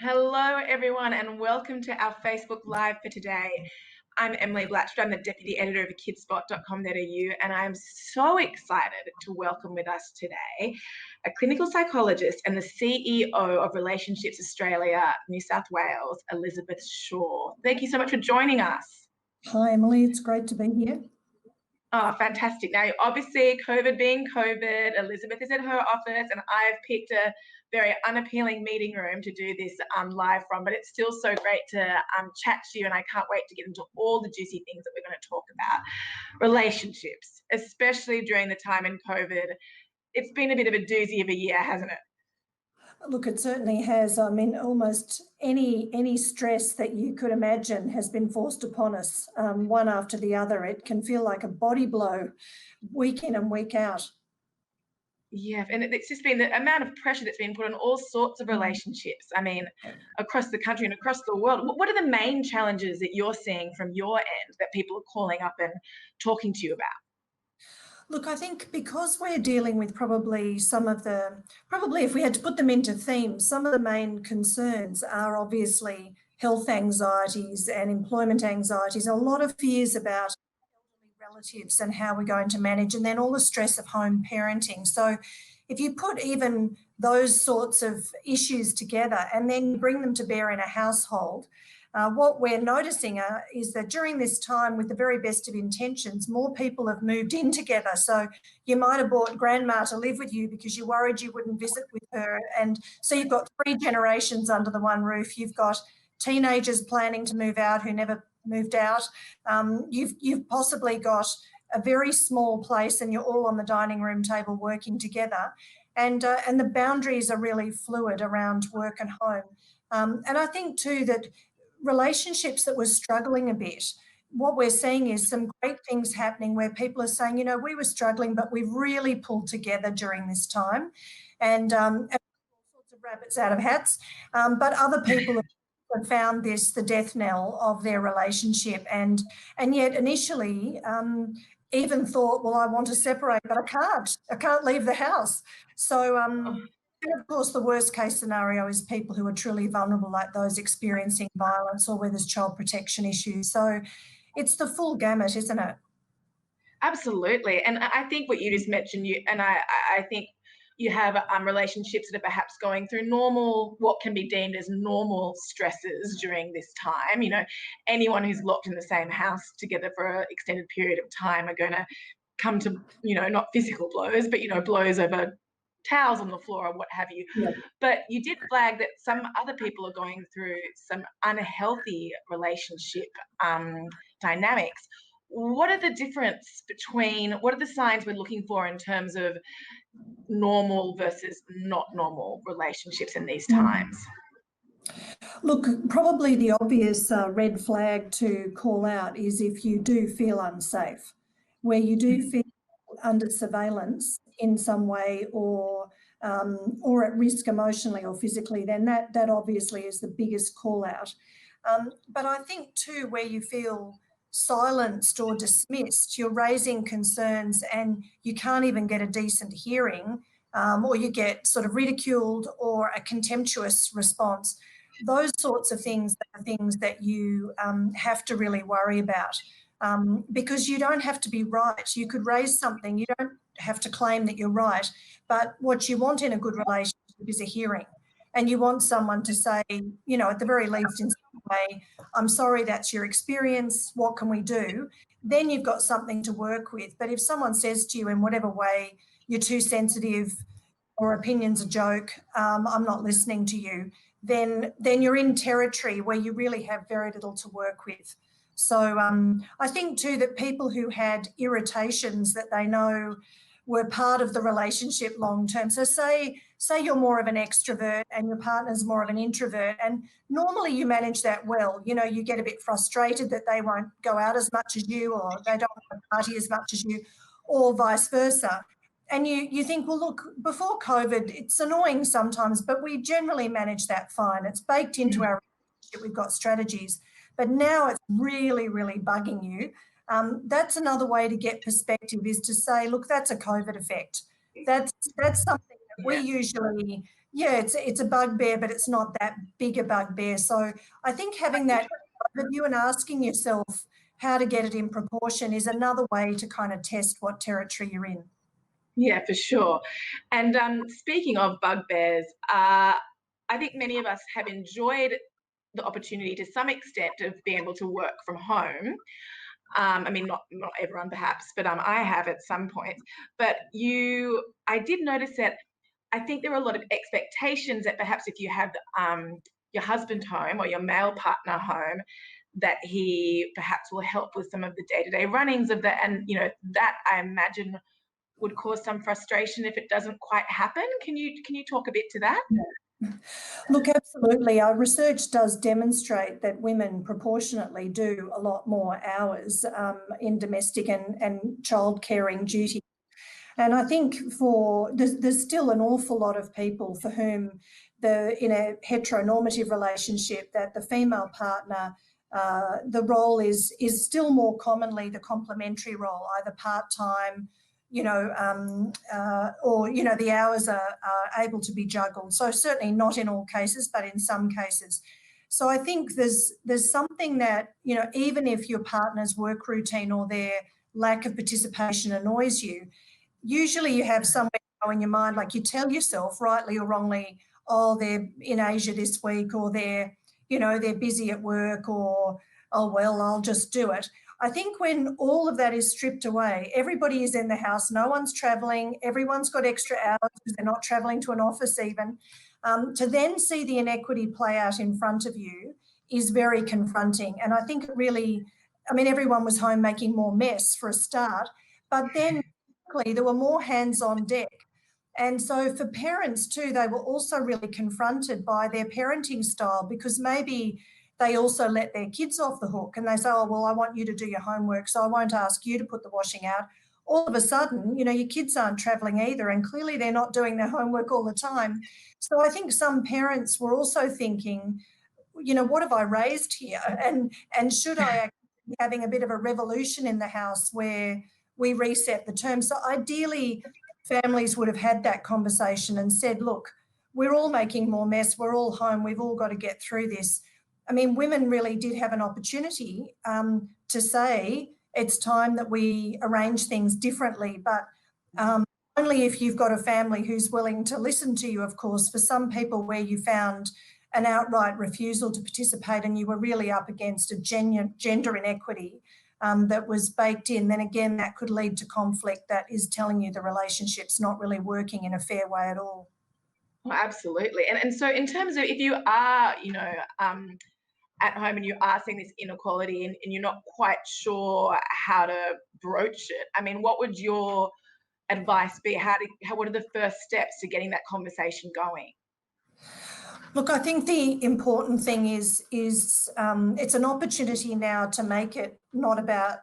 Hello, everyone, and welcome to our Facebook Live for today. I'm Emily Blatchford. I'm the Deputy Editor of Kidspot.com.au, and I'm so excited to welcome with us today a clinical psychologist and the CEO of Relationships Australia, New South Wales, Elizabeth Shaw. Thank you so much for joining us. Hi, Emily. It's great to be here. Oh, fantastic. Now, obviously, COVID being COVID, Elizabeth is at her office, and I've picked a very unappealing meeting room to do this live from, but it's still so great to chat to you, and I can't wait to get into all the juicy things that we're going to talk about. Relationships, especially during the time in COVID, it's been a bit of a doozy of a year, hasn't it? Look, it certainly has. I mean, almost any stress that you could imagine has been forced upon us, one after the other. It can feel like a body blow week in and week out. Yeah, and it's just been the amount of pressure that's been put on all sorts of relationships. I mean, across the country and across the world. What are the main challenges that you're seeing from your end that people are calling up and talking to you about? Look, I think because we're dealing with probably if we had to put them into themes, some of the main concerns are obviously health anxieties and employment anxieties, a lot of fears about relatives and how we're going to manage, and then all the stress of home parenting. So if you put even those sorts of issues together and then bring them to bear in a household, what we're noticing is that during this time, with the very best of intentions, more people have moved in together. So you might have brought grandma to live with you because you worried you wouldn't visit with her. And so you've got 3 generations under the one roof. You've got teenagers planning to move out who never moved out. You've possibly got a very small place and you're all on the dining room table working together. And the boundaries are really fluid around work and home. And I think too that relationships that were struggling a bit, what we're seeing is some great things happening where people are saying, you know, we were struggling, but we've really pulled together during this time. And all sorts of rabbits out of hats. But other people have found this the death knell of their relationship. And yet initially even thought, well, I want to separate, but I can't leave the house. So and of course, the worst case scenario is people who are truly vulnerable, like those experiencing violence or where there's child protection issues. So it's the full gamut, isn't it? Absolutely. And I think what you just mentioned, I think you have relationships that are perhaps going through what can be deemed as normal stresses during this time. You know, anyone who's locked in the same house together for an extended period of time are going to come to, not physical blows, but, blows over towels on the floor or what have you. Yeah. But you did flag that some other people are going through some unhealthy relationship dynamics. What are the what are the signs we're looking for in terms of normal versus not normal relationships in these times? Look, probably the obvious red flag to call out is if you do feel unsafe, where you do feel under surveillance in some way or at risk emotionally or physically, then that obviously is the biggest call out. But I think too, where you feel silenced or dismissed, you're raising concerns and you can't even get a decent hearing, or you get sort of ridiculed or a contemptuous response. Those sorts of things are things that you have to really worry about, because you don't have to be right. You could raise something. You don't have to claim that you're right. But what you want in a good relationship is a hearing. And you want someone to say, at the very least in some way, I'm sorry that's your experience, what can we do? Then you've got something to work with. But if someone says to you in whatever way, you're too sensitive or opinion's a joke, I'm not listening to you, then you're in territory where you really have very little to work with. So I think too that people who had irritations that they know were part of the relationship long term. So say you're more of an extrovert and your partner's more of an introvert, and normally you manage that well. You get a bit frustrated that they won't go out as much as you, or they don't want to party as much as you, or vice versa. And you think, well, look, before COVID, it's annoying sometimes, but we generally manage that fine. It's baked into our relationship. We've got strategies. But now it's really, really bugging you. That's another way to get perspective, is to say, look, that's a COVID effect. That's something that we usually Yeah, it's a bugbear, but it's not that big a bugbear. So I think having that overview and asking yourself how to get it in proportion is another way to kind of test what territory you're in. Yeah, for sure. And speaking of bugbears, I think many of us have enjoyed the opportunity to some extent of being able to work from home. I mean, not everyone perhaps, but I have at some point. But I did notice that I think there are a lot of expectations that perhaps if you have your husband home or your male partner home, that he perhaps will help with some of the day-to-day runnings of that, and that I imagine would cause some frustration if it doesn't quite happen. Can you talk a bit to that? Look, absolutely. Our research does demonstrate that women proportionately do a lot more hours in domestic and child caring duty. And I think there's still an awful lot of people for whom in a heteronormative relationship that the female partner, the role is still more commonly the complementary role, either part-time, or, the hours are able to be juggled. So certainly not in all cases, but in some cases. So I think there's something that, even if your partner's work routine or their lack of participation annoys you, usually you have somewhere in your mind, like you tell yourself, rightly or wrongly, oh, they're in Asia this week, or they're busy at work, or, oh, well, I'll just do it. I think when all of that is stripped away, everybody is in the house, no one's travelling, everyone's got extra hours because they're not travelling to an office even, to then see the inequity play out in front of you is very confronting. And I think everyone was home making more mess for a start, but then there were more hands on deck. And so for parents too, they were also really confronted by their parenting style, because maybe they also let their kids off the hook and they say, oh, well, I want you to do your homework, so I won't ask you to put the washing out. All of a sudden, your kids aren't travelling either, and clearly they're not doing their homework all the time. So I think some parents were also thinking, what have I raised here? And should I actually be having a bit of a revolution in the house where we reset the terms? So ideally, families would have had that conversation and said, look, we're all making more mess, we're all home, we've all got to get through this. I mean, women really did have an opportunity to say it's time that we arrange things differently, but only if you've got a family who's willing to listen to you, of course. For some people where you found an outright refusal to participate and you were really up against a genuine gender inequity that was baked in, then again, that could lead to conflict that is telling you the relationship's not really working in a fair way at all. Oh, absolutely. And so in terms of if you are, at home and you are seeing this inequality and you're not quite sure how to broach it, I mean, what would your advice be? What are the first steps to getting that conversation going? Look, I think the important thing is it's an opportunity now to make it not about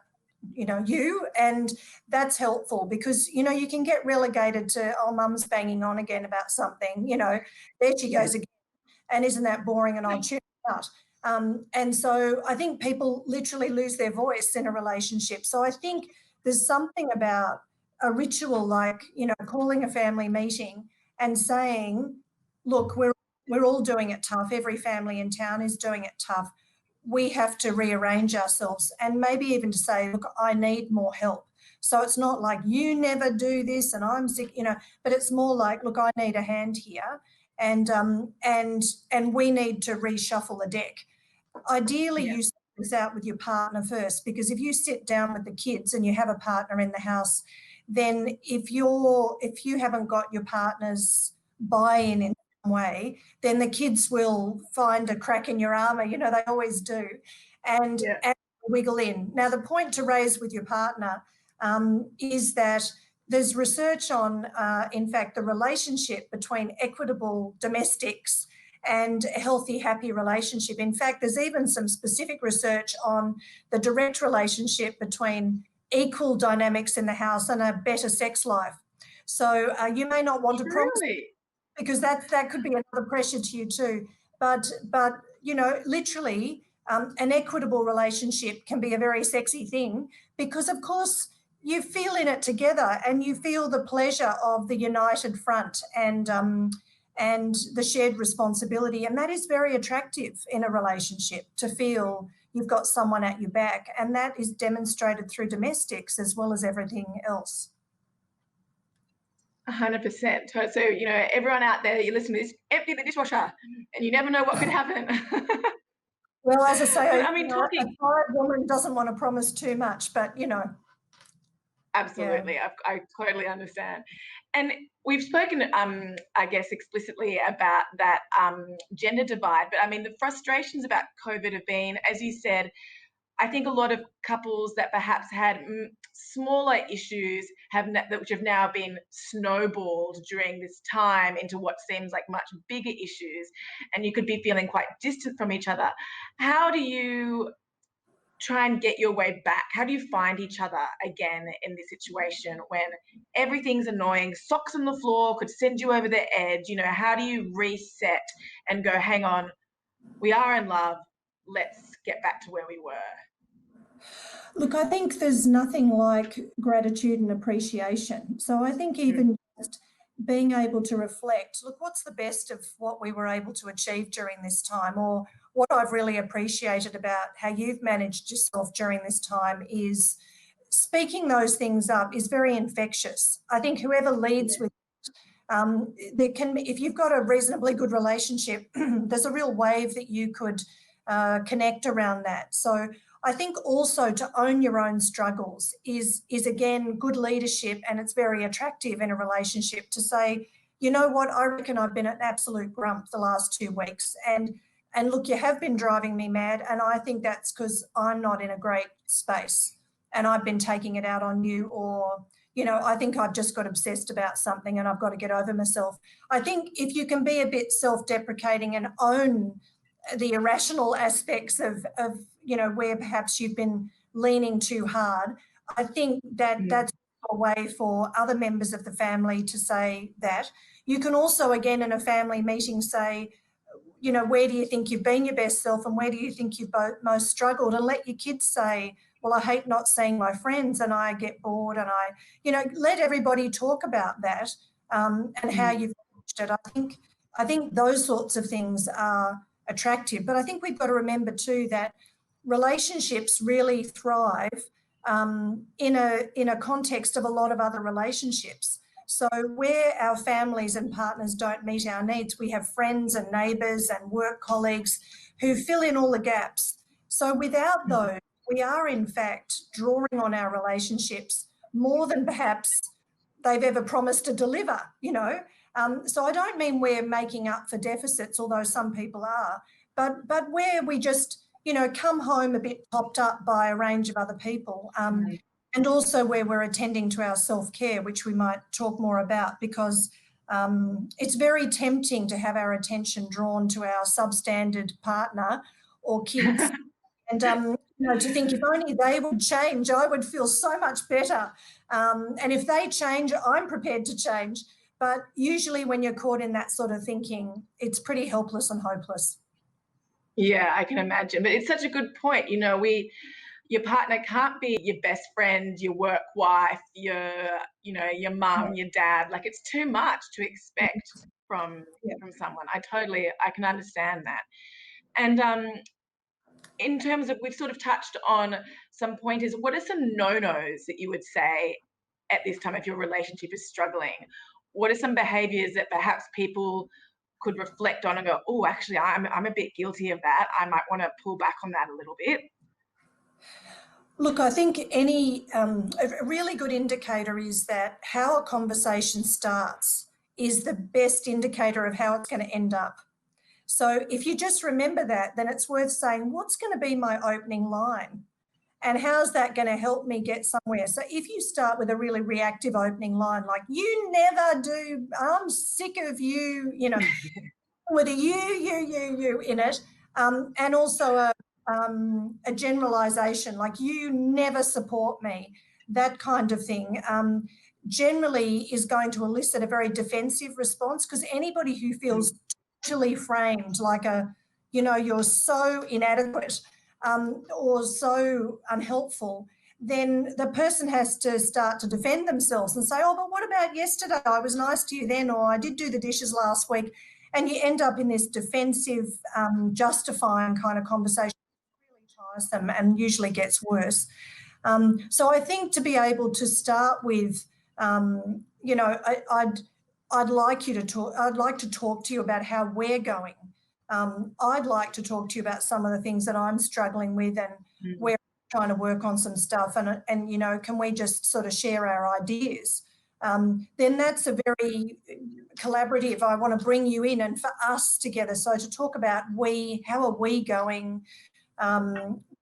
you, and that's helpful, because you can get relegated to, oh, mum's banging on again about something, there she goes again, and isn't that boring, and I'll tune out. And so I think people literally lose their voice in a relationship. So I think there's something about a ritual like, calling a family meeting and saying, look, we're all doing it tough. Every family in town is doing it tough. We have to rearrange ourselves, and maybe even to say, look, I need more help. So it's not like you never do this and I'm sick, but it's more like, look, I need a hand here, and we need to reshuffle the deck. Ideally, you sort this out with your partner first, because if you sit down with the kids and you have a partner in the house, then if you haven't got your partner's buy-in in some way, then the kids will find a crack in your armour, they always do, and wiggle in. Now, the point to raise with your partner is that there's research on, in fact, the relationship between equitable domestics and a healthy, happy relationship. In fact, there's even some specific research on the direct relationship between equal dynamics in the house and a better sex life. So you may not want to promise, because that could be another pressure to you too. But literally, an equitable relationship can be a very sexy thing, because, of course, you feel in it together and you feel the pleasure of the united front, and and the shared responsibility. And that is very attractive in a relationship, to feel you've got someone at your back. And that is demonstrated through domestics as well as everything else. 100%. So, everyone out there, you listen to this, empty the dishwasher, and you never know what could happen. Well, as I say, But a I mean, talking tired woman doesn't want to promise too much, but yeah. absolutely, I totally understand. And we've spoken, I guess, explicitly about that gender divide. But I mean, the frustrations about COVID have been, as you said, I think a lot of couples that perhaps had smaller issues which have now been snowballed during this time into what seems like much bigger issues, and you could be feeling quite distant from each other. How do you try and get your way back? How do you find each other again in this situation when everything's annoying, socks on the floor could send you over the edge? How do you reset and go, hang on, we are in love, let's get back to where we were? Look, I think there's nothing like gratitude and appreciation. So I think even just being able to reflect, look, what's the best of what we were able to achieve during this time, or what I've really appreciated about how you've managed yourself during this time, is speaking those things up is very infectious. I think whoever leads with if you've got a reasonably good relationship, there's a real wave that you could connect around that. So I think also to own your own struggles is again good leadership, and it's very attractive in a relationship to say, you know what, I reckon I've been an absolute grump the last 2 weeks, and look, you have been driving me mad, and I think that's because I'm not in a great space and I've been taking it out on you, or I think I've just got obsessed about something and I've got to get over myself. I think if you can be a bit self-deprecating and own the irrational aspects of where perhaps you've been leaning too hard, I think that that's a way for other members of the family to say that. You can also, again, in a family meeting, say, where do you think you've been your best self, and where do you think you've both most struggled, and let your kids say, well, I hate not seeing my friends and I get bored, and let everybody talk about that, and how you've managed it. I think those sorts of things are attractive, but I think we've got to remember too that relationships really thrive in a context of a lot of other relationships. So where our families and partners don't meet our needs, we have friends and neighbours and work colleagues who fill in all the gaps. So without those, we are in fact drawing on our relationships more than perhaps they've ever promised to deliver, So I don't mean we're making up for deficits, although some people are, but where we just, come home a bit topped up by a range of other people, and also where we're attending to our self-care, which we might talk more about, because it's very tempting to have our attention drawn to our substandard partner or kids. And, to think if only they would change, I would feel so much better. And if they change, I'm prepared to change. But usually when you're caught in that sort of thinking, it's pretty helpless and hopeless. Yeah, I can imagine. But it's such a good point. Your partner can't be your best friend, your work wife, your mum, your dad. Like, it's too much to expect from someone. I can understand that. And in terms of, we've sort of touched on some pointers. What are some no-nos that you would say at this time if your relationship is struggling? What are some behaviours that perhaps people could reflect on and go, oh, actually, I'm a bit guilty of that. I might want to pull back on that a little bit. Look, I think a really good indicator is that how a conversation starts is the best indicator of how it's going to end up. So if you just remember that, then it's worth saying, what's going to be my opening line? And how's that going to help me get somewhere? So if you start with a really reactive opening line, like, you never do, I'm sick of you, with a you in it, and also a generalisation, like, you never support me, that kind of thing, generally is going to elicit a very defensive response, because anybody who feels totally framed like you're so inadequate or so unhelpful, then the person has to start to defend themselves and say, oh, but what about yesterday? I was nice to you then, or I did do the dishes last week. And you end up in this defensive, justifying kind of conversation. Really tiresome and usually gets worse. So I think to be able to start with, you know, I'd like you to talk. I'd like to talk to you about how we're going. I'd like to talk to you about some of the things that I'm struggling with, and we're trying to work on some stuff. And you know, can we just sort of share our ideas? Then that's a very collaborative. I want to bring you in and for us together. So to talk about how are we going?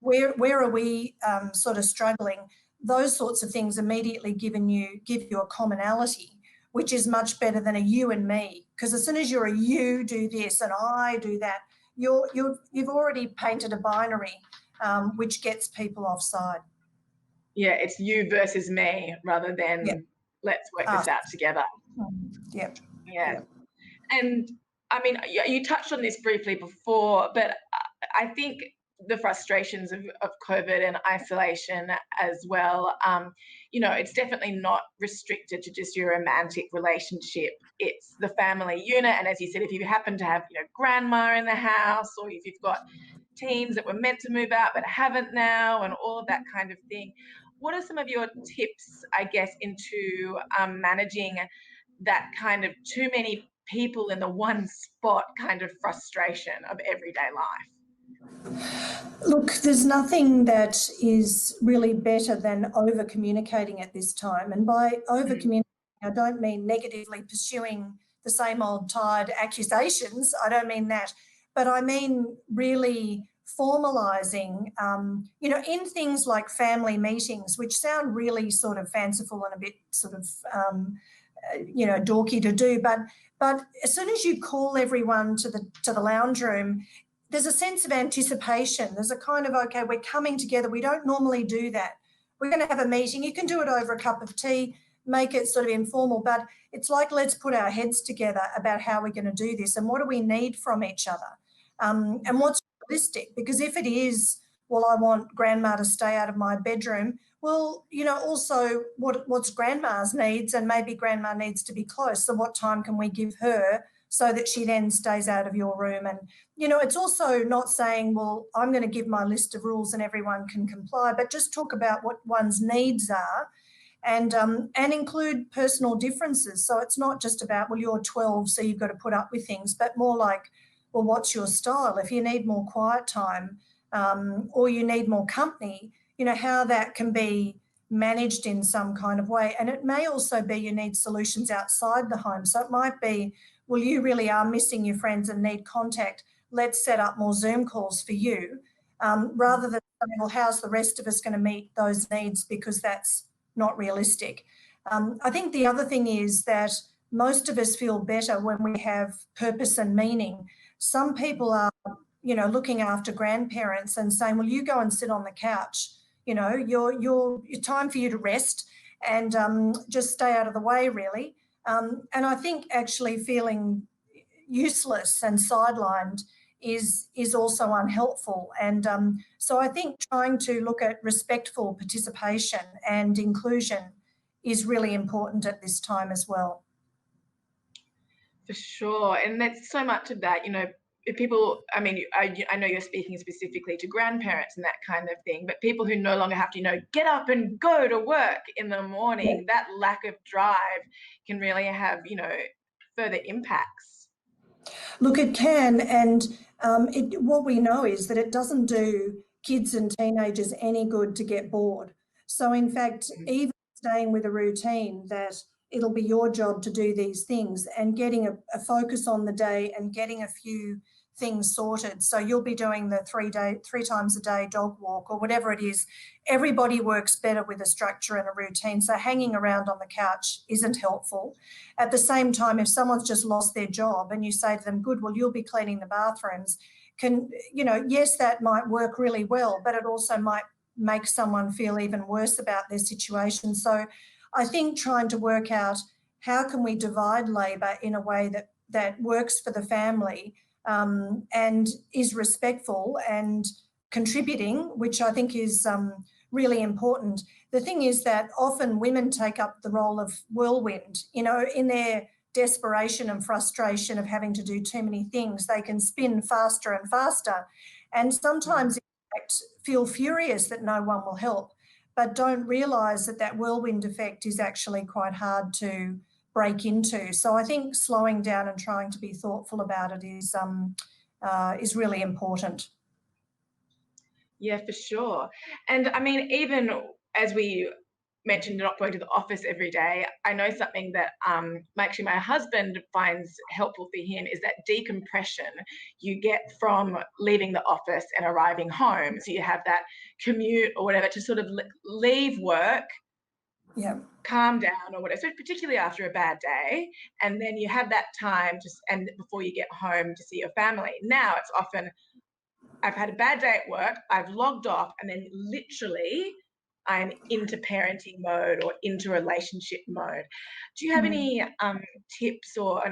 Where are we sort of struggling? Those sorts of things immediately give you a commonality, which is much better than a you and me. Because as soon as you're a you do this and I do that, you've already painted a binary, which gets people offside. Yeah, it's you versus me rather than let's work this out together. Yep. Yeah. And I mean, you touched on this briefly before, but I think the frustrations of COVID and isolation as well, you know, it's definitely not restricted to just your romantic relationship. It's the family unit. And as you said, if you happen to have, you know, grandma in the house, or if you've got teens that were meant to move out but haven't now, and all of that kind of thing, what are some of your tips, I guess, into managing that kind of too many people in the one spot kind of frustration of everyday life? Look, there's nothing that is really better than over communicating at this time. And by over communicating, I don't mean negatively pursuing the same old tired accusations. I don't mean that. But I mean really formalising, you know, in things like family meetings, which sound really sort of fanciful and a bit sort of, you know, dorky to do. But as soon as you call everyone to the lounge room, there's a sense of anticipation. There's a kind of, okay, we're coming together. We don't normally do that. We're going to have a meeting. You can do it over a cup of tea, make it sort of informal, but it's like, let's put our heads together about how we're going to do this and what do we need from each other, and what's realistic. Because if it is, well, I want grandma to stay out of my bedroom, well, you know, also what's grandma's needs, and maybe grandma needs to be close. So what time can we give her so that she then stays out of your room? And, you know, it's also not saying, well, I'm going to give my list of rules and everyone can comply, but just talk about what one's needs are, and include personal differences. So it's not just about, well, you're 12, so you've got to put up with things, but more like, well, what's your style? If you need more quiet time, or you need more company, you know, how that can be managed in some kind of way. And it may also be you need solutions outside the home. So it might be, well, you really are missing your friends and need contact. Let's set up more Zoom calls for you, rather than saying, well, how's the rest of us going to meet those needs, because that's not realistic. I think the other thing is that most of us feel better when we have purpose and meaning. Some people are, you know, looking after grandparents and saying, well, you go and sit on the couch. You know, your time for you to rest and just stay out of the way, really. And I think actually feeling useless and sidelined is also unhelpful. And so I think trying to look at respectful participation and inclusion is really important at this time as well. For sure. And that's so much of that, you know, if people, I mean, I know you're speaking specifically to grandparents and that kind of thing, but people who no longer have to, you know, get up and go to work in the morning, that lack of drive can really have, you know, further impacts. Look, it can, and what we know is that it doesn't do kids and teenagers any good to get bored. So in fact, even staying with a routine that it'll be your job to do these things, and getting a focus on the day and getting a few things sorted. So you'll be doing the 3 times a day dog walk or whatever it is. Everybody works better with a structure and a routine. So hanging around on the couch isn't helpful. At the same time, if someone's just lost their job and you say to them, good, well, you'll be cleaning the bathrooms, you know, yes, that might work really well, but it also might make someone feel even worse about their situation. So I think trying to work out how can we divide labour in a way that works for the family, and is respectful and contributing, which I think is really important. The thing is that often women take up the role of whirlwind, you know, in their desperation and frustration of having to do too many things, they can spin faster and faster, and sometimes in fact feel furious that no one will help, but don't realise that that whirlwind effect is actually quite hard to break into. So I think slowing down and trying to be thoughtful about it is really important. Yeah, for sure. And I mean, even as we mentioned not going to the office every day, I know something that actually my husband finds helpful for him is that decompression you get from leaving the office and arriving home. So you have that commute or whatever to sort of leave work, Yeah. calm down or whatever, so particularly after a bad day, and then you have that time just and before you get home to see your family. Now it's often I've had a bad day at work, I've logged off, and then literally I'm into parenting mode or into relationship mode. Do you have Mm. any tips or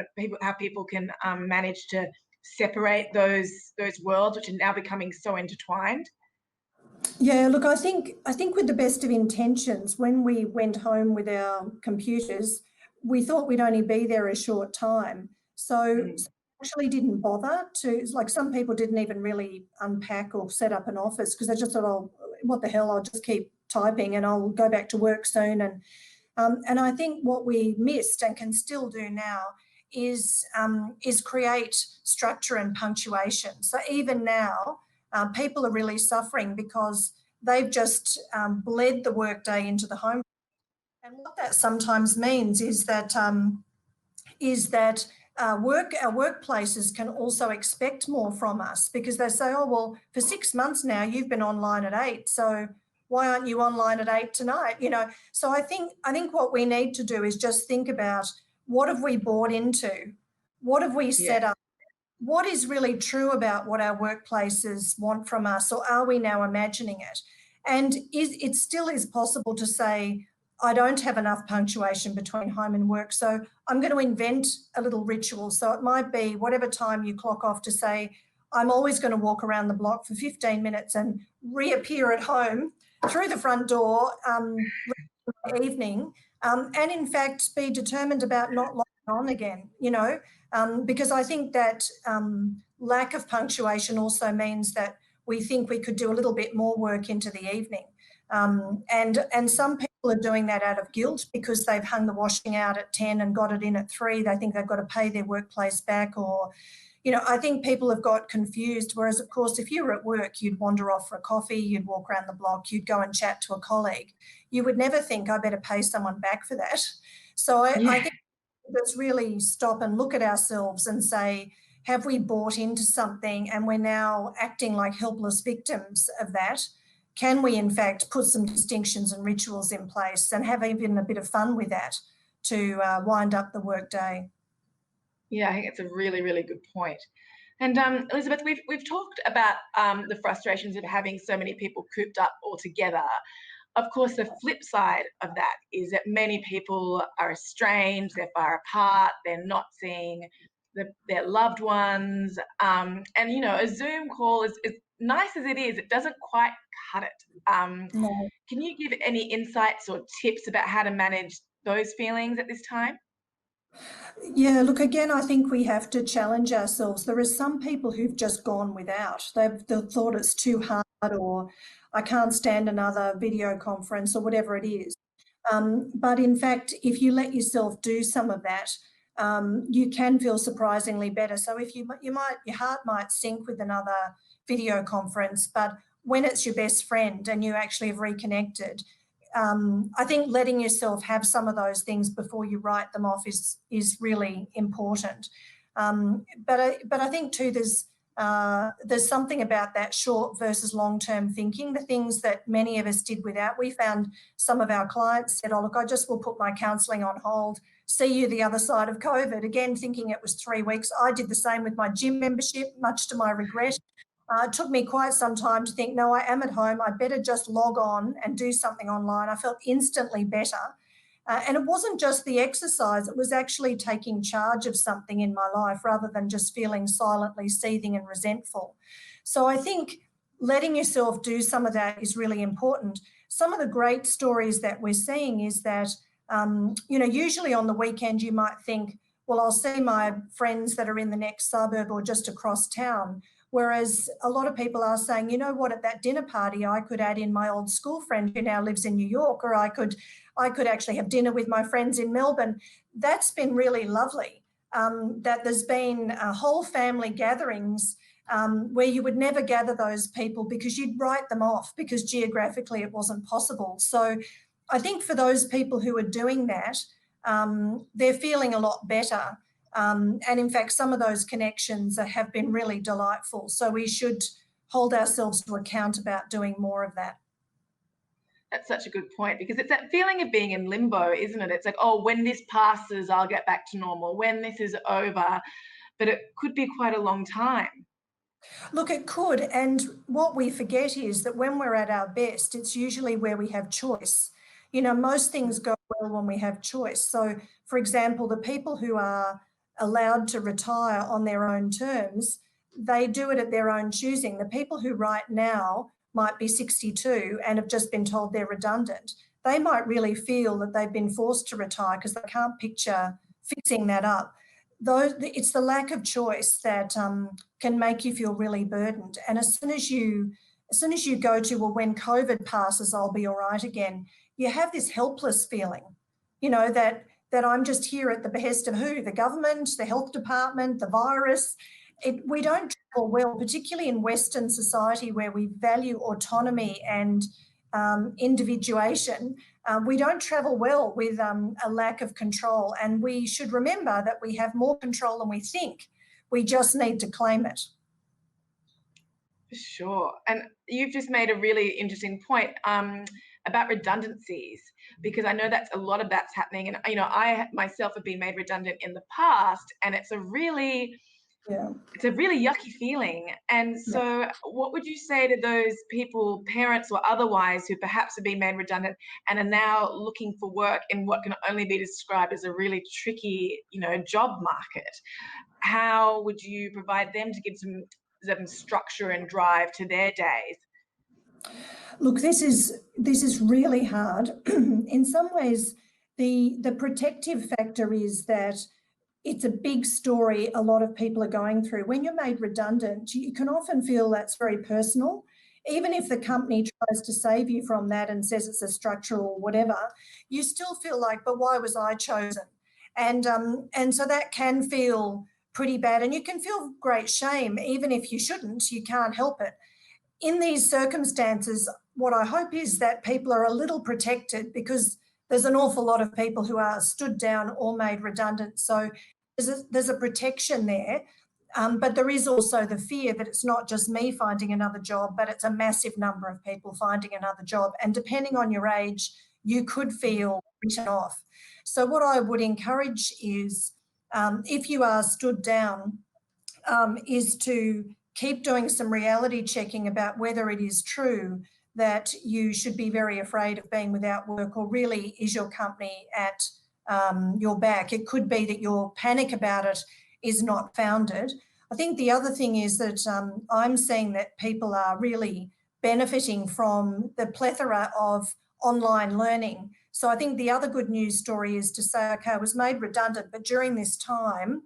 how people can manage to separate those worlds, which are now becoming so intertwined? Yeah, look, I think with the best of intentions, when we went home with our computers, we thought we'd only be there a short time. So Mm. actually didn't bother to, like, some people didn't even really unpack or set up an office because they just thought, oh, what the hell, I'll just keep typing and I'll go back to work soon. And I think what we missed and can still do now is create structure and punctuation. So even now, people are really suffering because they've just bled the workday into the home. And what that sometimes means is that our workplaces can also expect more from us because they say, oh, well, for 6 months now, you've been online at 8. So why aren't you online at 8 tonight? You know, so I think what we need to do is just think about what have we bought into? What have we Yeah, set up? What is really true about what our workplaces want from us, or are we now imagining it? And it still is possible to say, I don't have enough punctuation between home and work, so I'm going to invent a little ritual. So it might be whatever time you clock off to say, I'm always going to walk around the block for 15 minutes and reappear at home through the front door evening, and in fact be determined about not logging on again, you know, because I think that lack of punctuation also means that we think we could do a little bit more work into the evening. And some people are doing that out of guilt because they've hung the washing out at 10 and got it in at 3. They think they've got to pay their workplace back, or, you know, I think people have got confused. Whereas, of course, if you were at work, you'd wander off for a coffee, you'd walk around the block, you'd go and chat to a colleague. You would never think, I better pay someone back for that. So I yeah, think let's really stop and look at ourselves and say, have we bought into something and we're now acting like helpless victims of that? Can we, in fact, put some distinctions and rituals in place and have even a bit of fun with that to wind up the workday? yeah. I think it's a really, really good point. And Elizabeth, we've talked about the frustrations of having so many people cooped up all together. Of course, the flip side of that is that many people are estranged, they're far apart, they're not seeing their loved ones. And, you know, a Zoom call, is as nice as it is, it doesn't quite cut it. No. Can you give any insights or tips about how to manage those feelings at this time? Yeah, look, again, I think we have to challenge ourselves. There are some people who've just gone without. They've thought it's too hard, or I can't stand another video conference, or whatever it is. But in fact, if you let yourself do some of that, you can feel surprisingly better. So if your heart might sink with another video conference, but when it's your best friend and you actually have reconnected, I think letting yourself have some of those things before you write them off is really important. But I think too there's something about that short versus long term thinking. The things that many of us did without. We found some of our clients said, "Oh look, I just will put my counselling on hold. See you the other side of COVID." Again, thinking it was 3 weeks. I did the same with my gym membership, much to my regret. It took me quite some time to think, no, I am at home. I better just log on and do something online. I felt instantly better. And it wasn't just the exercise, it was actually taking charge of something in my life rather than just feeling silently seething and resentful. So I think letting yourself do some of that is really important. Some of the great stories that we're seeing is that, usually on the weekend you might think, well, I'll see my friends that are in the next suburb or just across town. Whereas a lot of people are saying, you know what, at that dinner party, I could add in my old school friend who now lives in New York, or I could actually have dinner with my friends in Melbourne. That's been really lovely. That there's been whole family gatherings where you would never gather those people because you'd write them off because geographically it wasn't possible. So I think for those people who are doing that, they're feeling a lot better. And in fact, some of those connections have been really delightful. So we should hold ourselves to account about doing more of that. That's such a good point, because it's that feeling of being in limbo, isn't it? It's like, oh, when this passes, I'll get back to normal. When this is over, but it could be quite a long time. Look, it could. And what we forget is that when we're at our best, it's usually where we have choice. Most things go well when we have choice. So, for example, the people who are allowed to retire on their own terms, they do it at their own choosing. The people who right now might be 62 and have just been told they're redundant, they might really feel that they've been forced to retire because they can't picture fixing that up. Though it's the lack of choice that can make you feel really burdened. And as soon as you go to, well, when COVID passes, I'll be all right again, you have this helpless feeling, that I'm just here at the behest of who? The government, the health department, the virus. We don't travel well, particularly in Western society where we value autonomy and individuation. We don't travel well with a lack of control, and we should remember that we have more control than we think. We just need to claim it. For sure. And you've just made a really interesting point about redundancies, because I know that's a lot of that's happening. And, I myself have been made redundant in the past, and Yeah. it's a really yucky feeling. And Yeah. so what would you say to those people, parents or otherwise, who perhaps have been made redundant and are now looking for work in what can only be described as a really tricky, job market? How would you provide them to give some structure and drive to their days? Look, this is really hard. In some ways, the protective factor is that it's a big story a lot of people are going through. When you're made redundant, you can often feel that's very personal. Even if the company tries to save you from that and says it's a structural whatever, you still feel like, but why was I chosen? And so that can feel pretty bad, and you can feel great shame, even if you shouldn't. You can't help it. In these circumstances, what I hope is that people are a little protected, because there's an awful lot of people who are stood down or made redundant. So there's a protection there. But there is also the fear that it's not just me finding another job, but it's a massive number of people finding another job. And depending on your age, you could feel written off. So what I would encourage is, if you are stood down, is to keep doing some reality checking about whether it is true that you should be very afraid of being without work, or really is your company at your back. It could be that your panic about it is not founded. I think the other thing is that I'm seeing that people are really benefiting from the plethora of online learning. So I think the other good news story is to say, okay, I was made redundant, but during this time,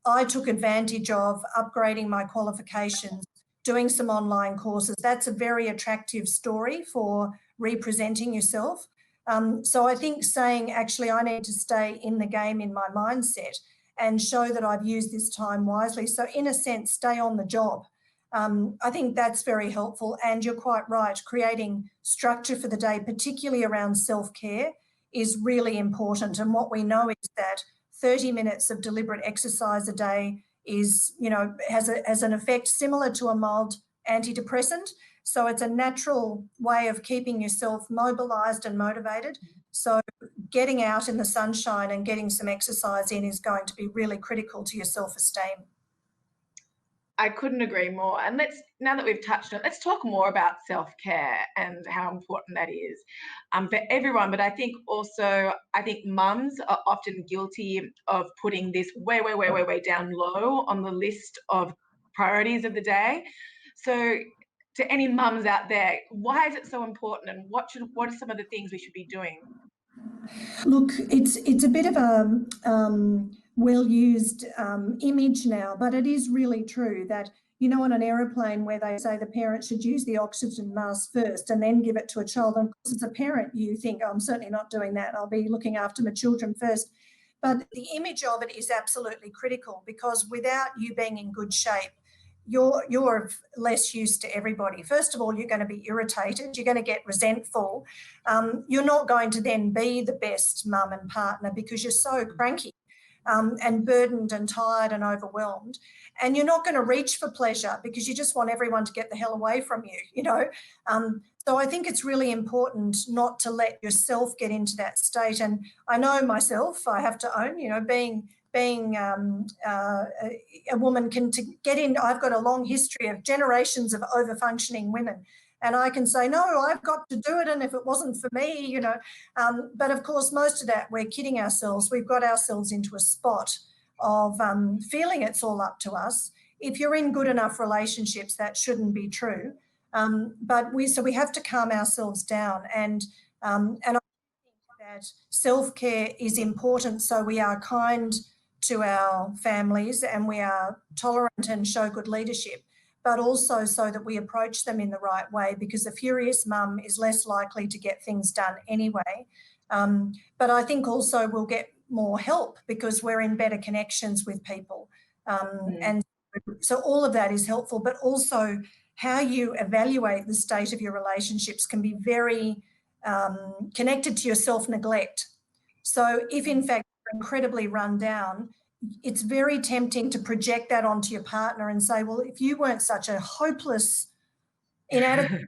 I took advantage of upgrading my qualifications, doing some online courses. That's a very attractive story for representing yourself. So I think saying, actually, I need to stay in the game in my mindset and show that I've used this time wisely. So in a sense, stay on the job. I think that's very helpful. And you're quite right, creating structure for the day, particularly around self-care, is really important. And what we know is that 30 minutes of deliberate exercise a day has an effect similar to a mild antidepressant. So it's a natural way of keeping yourself mobilised and motivated. So getting out in the sunshine and getting some exercise in is going to be really critical to your self-esteem. I couldn't agree more. And now that we've touched on it, let's talk more about self-care and how important that is for everyone. But I think mums are often guilty of putting this way down low on the list of priorities of the day. So to any mums out there, why is it so important, and what are some of the things we should be doing? Look, it's a bit of a well-used image now, but it is really true that, you know, on an aeroplane where they say the parent should use the oxygen mask first and then give it to a child. And of course, as a parent, you think, oh, I'm certainly not doing that. I'll be looking after my children first. But the image of it is absolutely critical, because without you being in good shape, you're less use to everybody. First of all, you're going to be irritated, you're going to get resentful. You're not going to then be the best mum and partner because you're so cranky and burdened and tired and overwhelmed. And you're not going to reach for pleasure because you just want everyone to get the hell away from you, you know. So I think it's really important not to let yourself get into that state. And I know myself, I have to own, you know, being a woman can to get in. I've got a long history of generations of over-functioning women, and I can say, no, I've got to do it, and if it wasn't for me, you know. But of course, most of that, we're kidding ourselves. We've got ourselves into a spot of feeling it's all up to us. If you're in good enough relationships, that shouldn't be true. But we have to calm ourselves down, and I think that self-care is important, so we are kind to our families and we are tolerant and show good leadership, but also so that we approach them in the right way, because a furious mum is less likely to get things done anyway. But I think also we'll get more help because we're in better connections with people. And so all of that is helpful, but also how you evaluate the state of your relationships can be very connected to your self-neglect. So if in fact you're incredibly run down, it's very tempting to project that onto your partner and say, well, if you weren't such a hopeless, inadequate,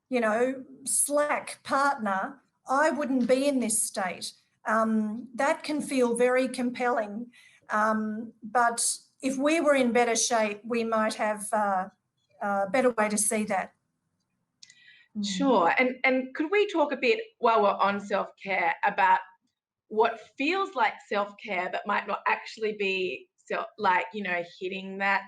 you know, slack partner, I wouldn't be in this state. That can feel very compelling. But if we were in better shape, we might have a better way to see that. Sure. And could we talk a bit, while we're on self-care, about what feels like self-care but might not actually be like, you know, hitting that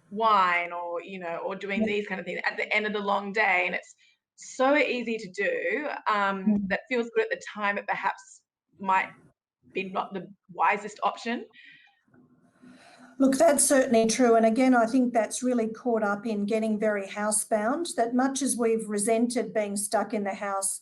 wine, or, you know, or doing these kind of things at the end of the long day, and it's so easy to do, that feels good at the time, but perhaps might be not the wisest option. Look, that's certainly true. And again, I think that's really caught up in getting very housebound, that much as we've resented being stuck in the house,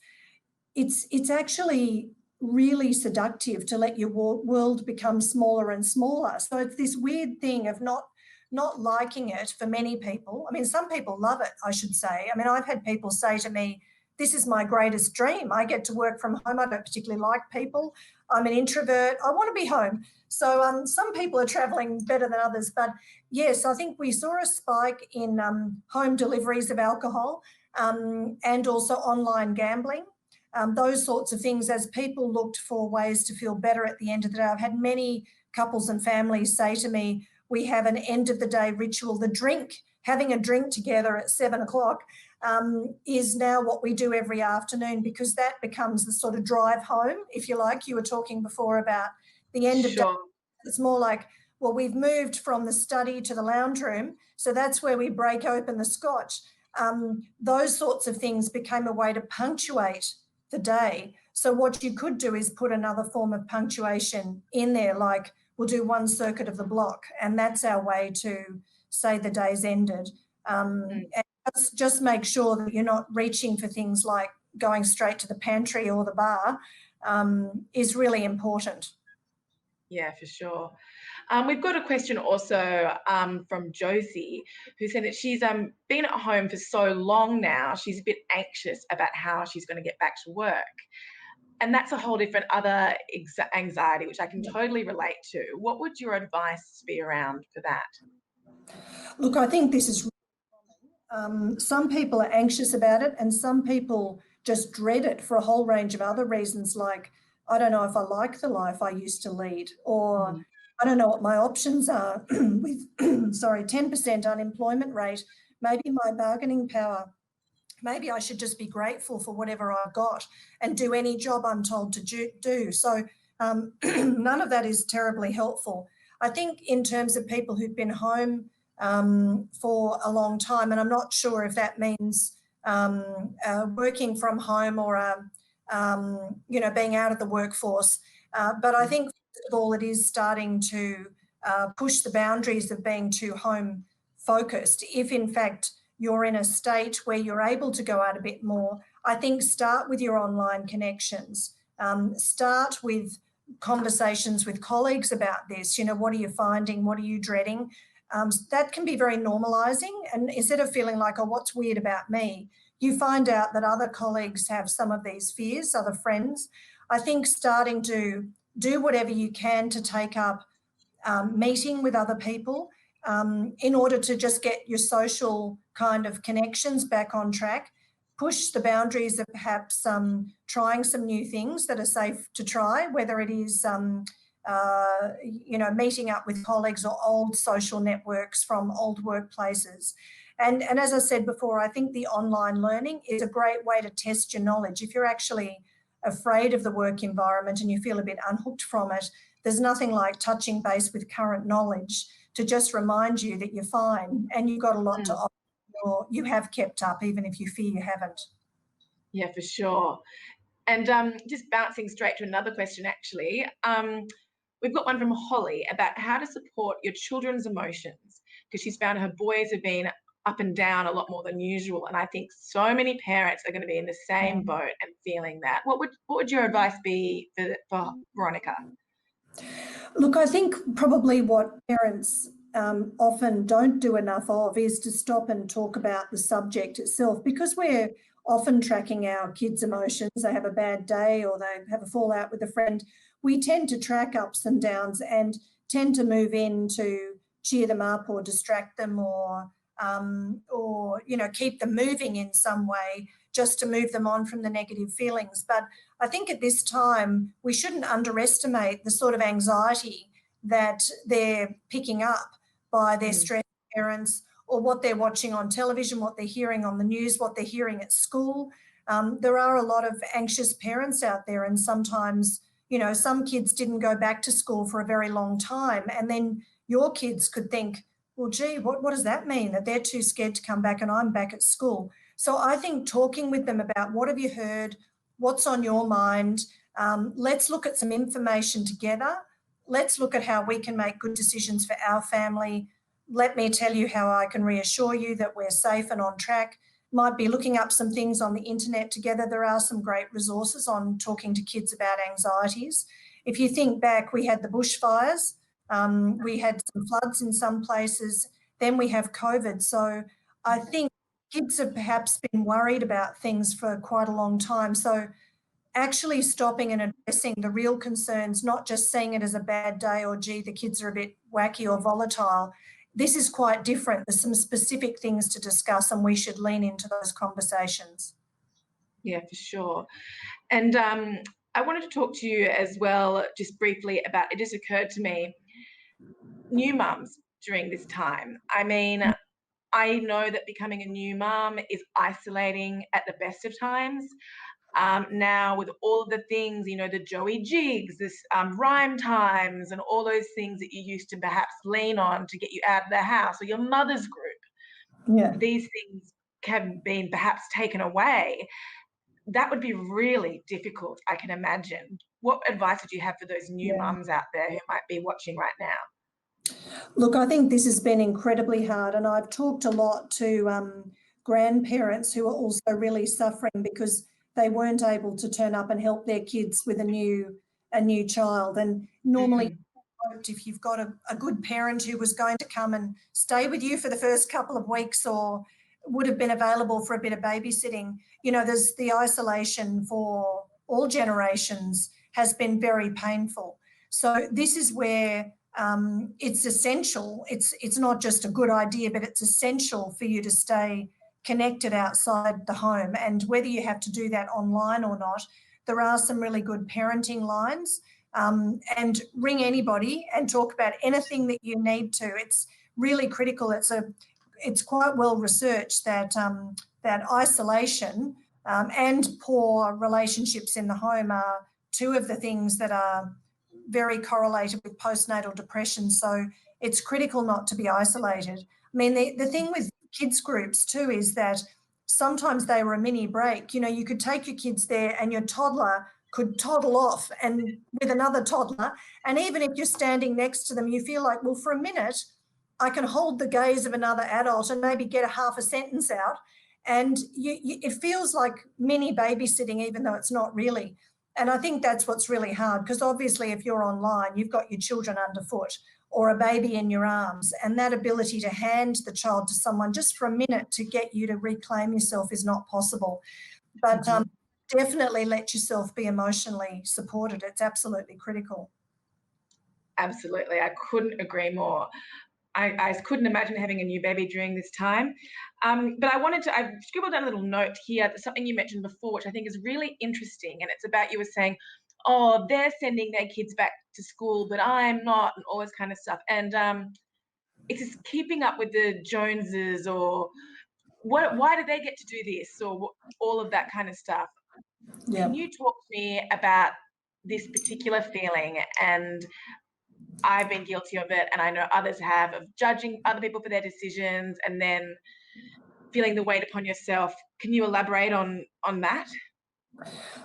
it's actually really seductive to let your world become smaller and smaller. So it's this weird thing of not liking it for many people. I mean, some people love it, I should say. I mean, I've had people say to me, this is my greatest dream. I get to work from home. I don't particularly like people. I'm an introvert. I want to be home. So some people are travelling better than others. But yes, I think we saw a spike in home deliveries of alcohol and also online gambling. Those sorts of things, as people looked for ways to feel better at the end of the day. I've had many couples and families say to me, we have an end of the day ritual. The drink, having a drink together at 7 o'clock is now what we do every afternoon, because that becomes the sort of drive home, if you like. You were talking before about the end of day. Sure. It's more like, well, we've moved from the study to the lounge room, so that's where we break open the scotch. Those sorts of things became a way to punctuate the day. So what you could do is put another form of punctuation in there, like we'll do one circuit of the block, and that's our way to say the day's ended. And just make sure that you're not reaching for things like going straight to the pantry or the bar is really important. Yeah, for sure. We've got a question also from Josie, who said that she's been at home for so long now, she's a bit anxious about how she's going to get back to work. And that's a whole different other anxiety, which I can totally relate to. What would your advice be around for that? Look, I think this is some people are anxious about it, and some people just dread it for a whole range of other reasons, like, I don't know if I like the life I used to lead, or I don't know what my options are with, 10% unemployment rate, maybe my bargaining power. Maybe I should just be grateful for whatever I've got and do any job I'm told to do. So none of that is terribly helpful. I think in terms of people who've been home for a long time. And I'm not sure if that means working from home or, being out of the workforce. But I think, first of all, it is starting to push the boundaries of being too home focused. If, in fact, you're in a state where you're able to go out a bit more, I think start with your online connections. Start with conversations with colleagues about this. What are you finding? What are you dreading? That can be very normalising. And instead of feeling like, oh, what's weird about me, you find out that other colleagues have some of these fears, other friends. I think starting to do whatever you can to take up meeting with other people in order to just get your social kind of connections back on track, push the boundaries of perhaps trying some new things that are safe to try, whether it is, meeting up with colleagues or old social networks from old workplaces. And as I said before, I think the online learning is a great way to test your knowledge. If you're actually afraid of the work environment and you feel a bit unhooked from it, there's nothing like touching base with current knowledge to just remind you that you're fine and you've got a lot to offer, or you have kept up, even if you fear you haven't. Yeah, for sure. And just bouncing straight to another question, actually. We've got one from Holly about how to support your children's emotions, because she's found her boys have been up and down a lot more than usual. And I think so many parents are going to be in the same boat and feeling that. What would your advice be for Veronica? Look, I think probably what parents often don't do enough of is to stop and talk about the subject itself, because we're often tracking our kids' emotions. They have a bad day or they have a fallout with a friend. We tend to track ups and downs and tend to move in to cheer them up or distract them or keep them moving in some way, just to move them on from the negative feelings. But I think at this time, we shouldn't underestimate the sort of anxiety that they're picking up by their stressed parents, or what they're watching on television, what they're hearing on the news, what they're hearing at school. There are a lot of anxious parents out there, and sometimes, some kids didn't go back to school for a very long time, and then your kids could think, well, gee, what does that mean, that they're too scared to come back and I'm back at school? So I think talking with them about what have you heard, what's on your mind, let's look at some information together. Let's look at how we can make good decisions for our family. Let me tell you how I can reassure you that we're safe and on track. Might be looking up some things on the internet together. There are some great resources on talking to kids about anxieties. If you think back, we had the bushfires, we had some floods in some places, then we have COVID. So I think kids have perhaps been worried about things for quite a long time. So actually stopping and addressing the real concerns, not just seeing it as a bad day or, gee, the kids are a bit wacky or volatile. This is quite different. There's some specific things to discuss and we should lean into those conversations. Yeah, for sure. And I wanted to talk to you as well, just briefly, about, it just occurred to me, new mums during this time. I mean, I know that becoming a new mum is isolating at the best of times. Now with all of the things, the Joey jigs, this rhyme times and all those things that you used to perhaps lean on to get you out of the house, or your mother's group. Yeah. These things have been perhaps taken away. That would be really difficult, I can imagine. What advice would you have for those new mums out there who might be watching right now? Look, I think this has been incredibly hard, and I've talked a lot to grandparents who are also really suffering because they weren't able to turn up and help their kids with a new child. And normally, if you've got a good parent who was going to come and stay with you for the first couple of weeks or would have been available for a bit of babysitting, there's the isolation for all generations has been very painful. So this is where it's essential. It's not just a good idea, but it's essential for you to stay connected outside the home. And whether you have to do that online or not, there are some really good parenting lines, and ring anybody and talk about anything that you need to. It's really critical. It's quite well researched that that isolation and poor relationships in the home are two of the things that are very correlated with postnatal depression. So it's critical not to be isolated. I mean, the thing with kids groups too is that sometimes they were a mini break. You know, you could take your kids there and your toddler could toddle off and with another toddler. And even if you're standing next to them, you feel like, well, for a minute, I can hold the gaze of another adult and maybe get a half a sentence out. And it feels like mini babysitting, even though it's not really. And I think that's what's really hard, because obviously if you're online, you've got your children underfoot or a baby in your arms, and that ability to hand the child to someone just for a minute to get you to reclaim yourself is not possible. But definitely let yourself be emotionally supported. It's absolutely critical. Absolutely. I couldn't agree more. I couldn't imagine having a new baby during this time. But I've scribbled down a little note here, something you mentioned before, which I think is really interesting. And it's about, you were saying, oh, they're sending their kids back to school, but I'm not, and all this kind of stuff. And it's just keeping up with the Joneses, or why do they get to do this, or all of that kind of stuff. Yeah. Can you talk to me about this particular feeling? And I've been guilty of it, and I know others have, of judging other people for their decisions and then feeling the weight upon yourself. Can you elaborate on that?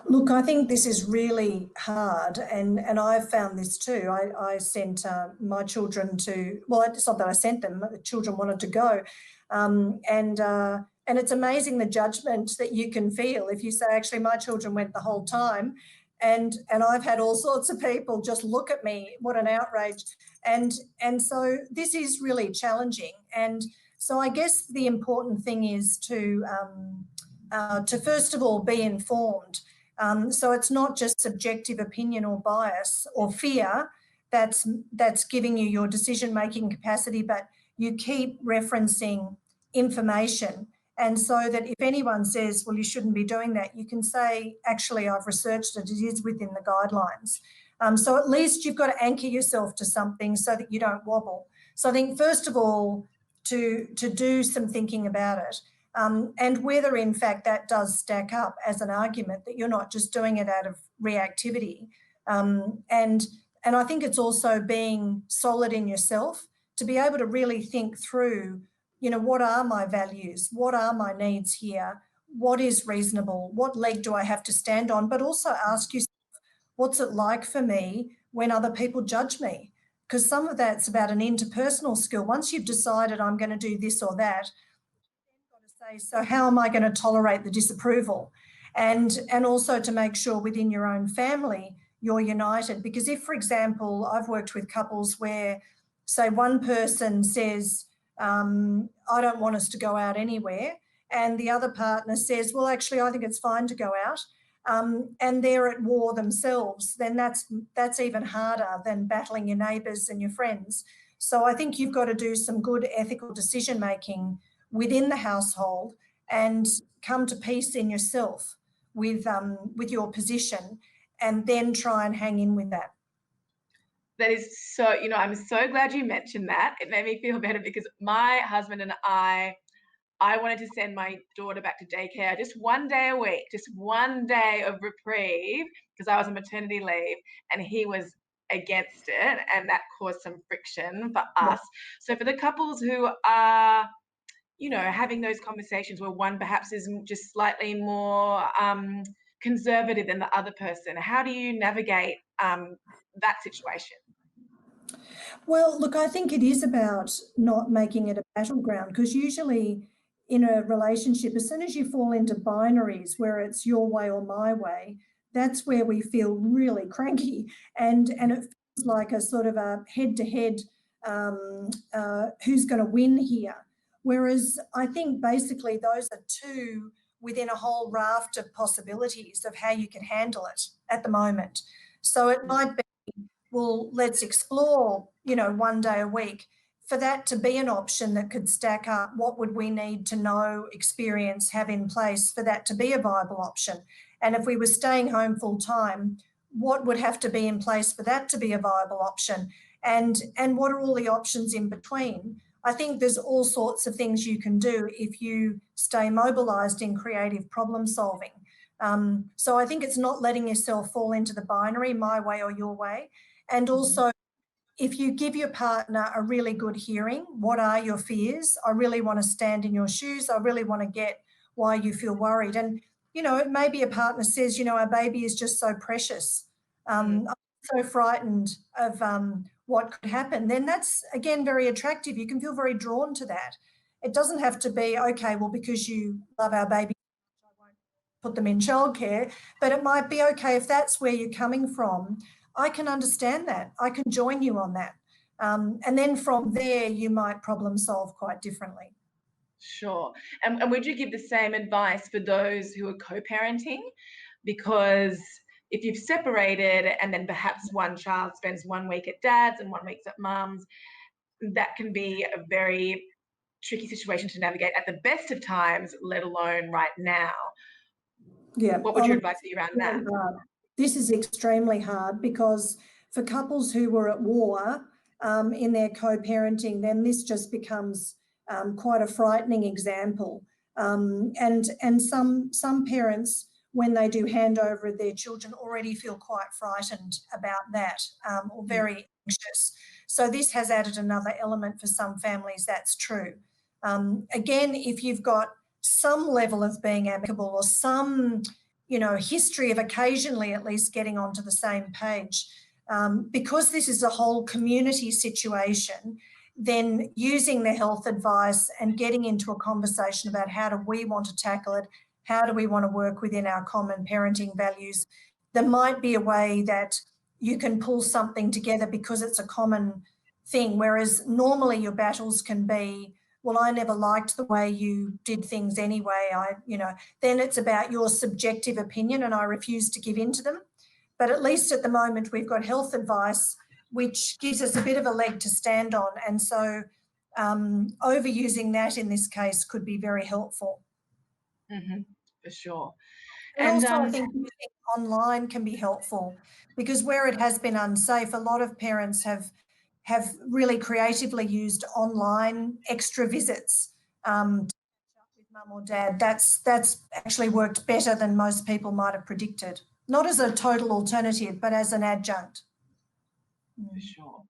Look, I think this is really hard, and I've found this too. I sent my children to, well, it's not that I sent them, the children wanted to go. And it's amazing the judgment that you can feel if you say, actually, my children went the whole time. And I've had all sorts of people just look at me, what an outrage. And so this is really challenging. And so I guess the important thing is to first of all be informed. So it's not just subjective opinion or bias or fear that's giving you your decision-making capacity, but you keep referencing information. And so that if anyone says, well, you shouldn't be doing that, you can say, actually, I've researched it, it is within the guidelines. So at least you've got to anchor yourself to something so that you don't wobble. So I think, first of all, to do some thinking about it. And whether, in fact, that does stack up as an argument, that you're not just doing it out of reactivity. And I think it's also being solid in yourself to be able to really think through, you know, what are my values? What are my needs here? What is reasonable? What leg do I have to stand on? But also ask yourself, what's it like for me when other people judge me? Because some of that's about an interpersonal skill. Once you've decided I'm going to do this or that, say, so how am I going to tolerate the disapproval? And also to make sure within your own family you're united. Because if, for example, I've worked with couples where, say, one person says, I don't want us to go out anywhere, and the other partner says, well, actually, I think it's fine to go out, and they're at war themselves, then that's even harder than battling your neighbours and your friends. So I think you've got to do some good ethical decision making within the household and come to peace in yourself with your position, and then try and hang in with that. That is so, I'm so glad you mentioned that. It made me feel better, because my husband and I wanted to send my daughter back to daycare just one day a week, just one day of reprieve, because I was on maternity leave, and he was against it, and that caused some friction for us. So for the couples who are, having those conversations where one perhaps is just slightly more conservative than the other person, how do you navigate that situation? Well, look, I think it is about not making it a battleground, because usually in a relationship, as soon as you fall into binaries where it's your way or my way, that's where we feel really cranky, and it feels like a sort of a head-to-head, who's going to win here. Whereas I think basically those are two within a whole raft of possibilities of how you can handle it at the moment. So it might be, well, let's explore, one day a week. For that to be an option that could stack up, what would we need to know, experience, have in place for that to be a viable option? And if we were staying home full time, what would have to be in place for that to be a viable option? And what are all the options in between? I think there's all sorts of things you can do if you stay mobilised in creative problem solving. So I think it's not letting yourself fall into the binary, my way or your way, and also if you give your partner a really good hearing, what are your fears? I really want to stand in your shoes. I really want to get why you feel worried. And, you know, maybe a partner says, you know, our baby is just so precious. I'm so frightened of what could happen. Then that's, again, very attractive. You can feel very drawn to that. It doesn't have to be, okay, well, because you love our baby, I won't put them in childcare, but it might be, okay, if that's where you're coming from, I can understand that. I can join you on that. And then from there, you might problem solve quite differently. Sure. And would you give the same advice for those who are co-parenting? Because if you've separated and then perhaps one child spends 1 week at dad's and 1 week at mum's, that can be a very tricky situation to navigate at the best of times, let alone right now. Yeah. What would your advice be around that? This is extremely hard because for couples who were at war in their co-parenting, then this just becomes quite a frightening example. And some parents, when they do hand over their children, already feel quite frightened about that or very anxious. So this has added another element for some families, that's true. Again, if you've got some level of being amicable or some, you know, history of occasionally at least getting onto the same page, because this is a whole community situation, then using the health advice and getting into a conversation about how do we want to tackle it, how do we want to work within our common parenting values, there might be a way that you can pull something together because it's a common thing, whereas normally your battles can be, well, I never liked the way you did things anyway. Then it's about your subjective opinion and I refuse to give in to them. But at least at the moment, we've got health advice, which gives us a bit of a leg to stand on. And so overusing that in this case could be very helpful. For sure. And also I think using online can be helpful because where it has been unsafe, a lot of parents have really creatively used online extra visits to catch up with mum or dad. That's actually worked better than most people might have predicted. Not as a total alternative, but as an adjunct. For sure.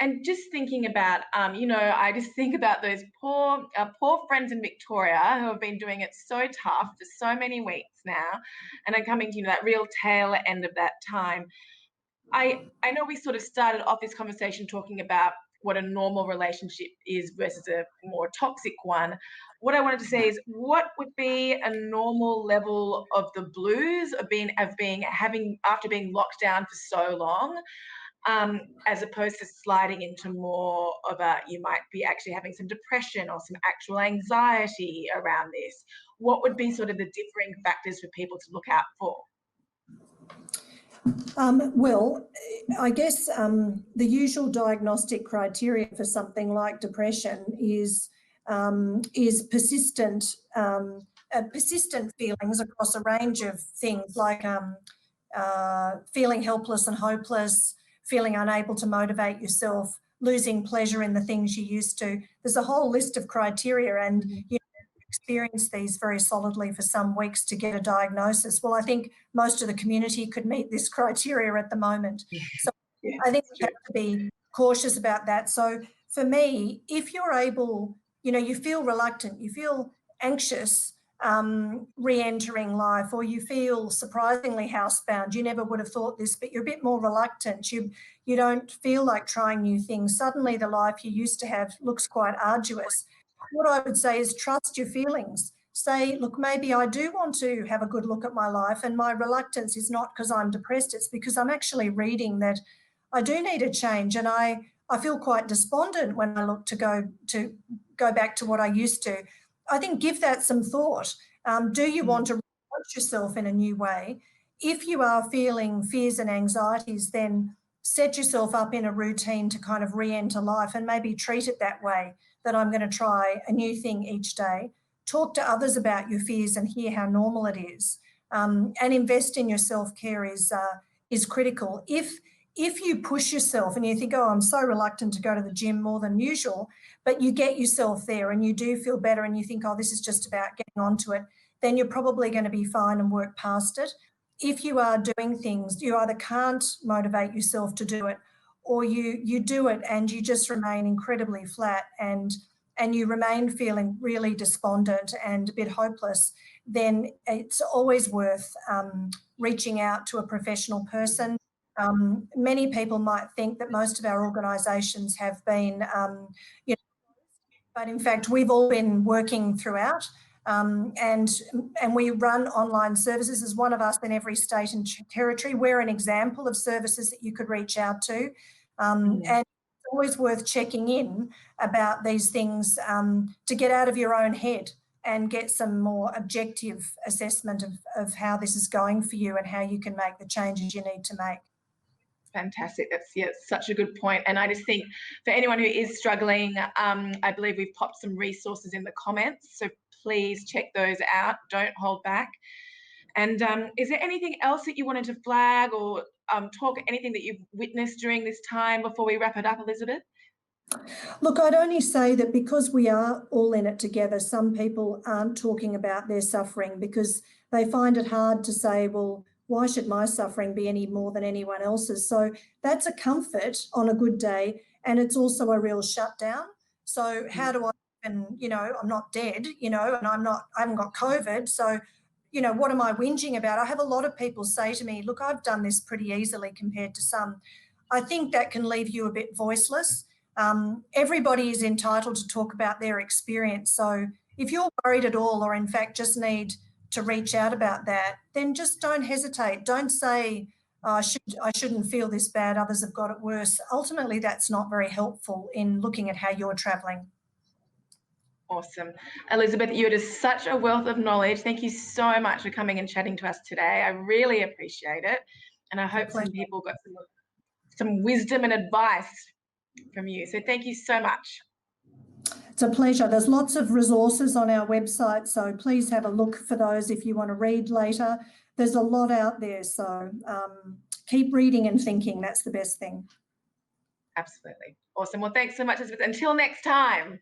And just thinking about, I just think about those poor friends in Victoria who have been doing it so tough for so many weeks now and are coming to that real tail end of that time. I know we sort of started off this conversation talking about what a normal relationship is versus a more toxic one. What I wanted to say is, what would be a normal level of the blues of having after being locked down for so long, as opposed to sliding into more of you might be actually having some depression or some actual anxiety around this? What would be sort of the differing factors for people to look out for? Well, I guess the usual diagnostic criteria for something like depression is persistent feelings across a range of things like feeling helpless and hopeless, feeling unable to motivate yourself, losing pleasure in the things you used to. There's a whole list of criteria, and you experience these very solidly for some weeks to get a diagnosis. Well, I think most of the community could meet this criteria at the moment. So I think we have to be cautious about that. So for me, if you're able, you feel reluctant, you feel anxious re-entering life, or you feel surprisingly housebound, you never would have thought this, but you're a bit more reluctant, you don't feel like trying new things, suddenly the life you used to have looks quite arduous. What I would say is trust your feelings. Say, look, maybe I do want to have a good look at my life, and my reluctance is not because I'm depressed, it's because I'm actually reading that I do need a change, and I feel quite despondent when I look to go back to what I used to. I think give that some thought. Do you want to approach yourself in a new way? If you are feeling fears and anxieties, then set yourself up in a routine to kind of re-enter life and maybe treat it that way, that I'm going to try a new thing each day. Talk to others about your fears and hear how normal it is. And invest in your self-care is critical. If you push yourself and you think, oh, I'm so reluctant to go to the gym more than usual, but you get yourself there and you do feel better and you think, oh, this is just about getting onto it, then you're probably going to be fine and work past it. If you are doing things, you either can't motivate yourself to do it, or you do it and you just remain incredibly flat and you remain feeling really despondent and a bit hopeless, then it's always worth reaching out to a professional person. Many people might think that most of our organisations have been, but in fact, we've all been working throughout. And we run online services. There's one of us in every state and territory. We're an example of services that you could reach out to. And it's always worth checking in about these things to get out of your own head and get some more objective assessment of how this is going for you and how you can make the changes you need to make. Fantastic. That's such a good point. And I just think for anyone who is struggling, I believe we've popped some resources in the comments. So please check those out. Don't hold back. And is there anything else that you wanted to flag or talk, anything that you've witnessed during this time before we wrap it up, Elizabeth? Look, I'd only say that because we are all in it together, some people aren't talking about their suffering because they find it hard to say, well, why should my suffering be any more than anyone else's? So that's a comfort on a good day, and it's also a real shutdown. So how do I, and I'm not dead, and I haven't got COVID. So, what am I whinging about? I have a lot of people say to me, look, I've done this pretty easily compared to some. I think that can leave you a bit voiceless. Everybody is entitled to talk about their experience. So if you're worried at all, or in fact just need to reach out about that, then just don't hesitate. Don't say, I shouldn't feel this bad, others have got it worse. Ultimately, that's not very helpful in looking at how you're travelling. Awesome. Elizabeth, you're just such a wealth of knowledge. Thank you so much for coming and chatting to us today. I really appreciate it. And I hope some people got some wisdom and advice from you. So thank you so much. It's a pleasure. There's lots of resources on our website, so please have a look for those if you want to read later. There's a lot out there, so keep reading and thinking. That's the best thing. Absolutely. Awesome. Well, thanks so much, Elizabeth. Until next time.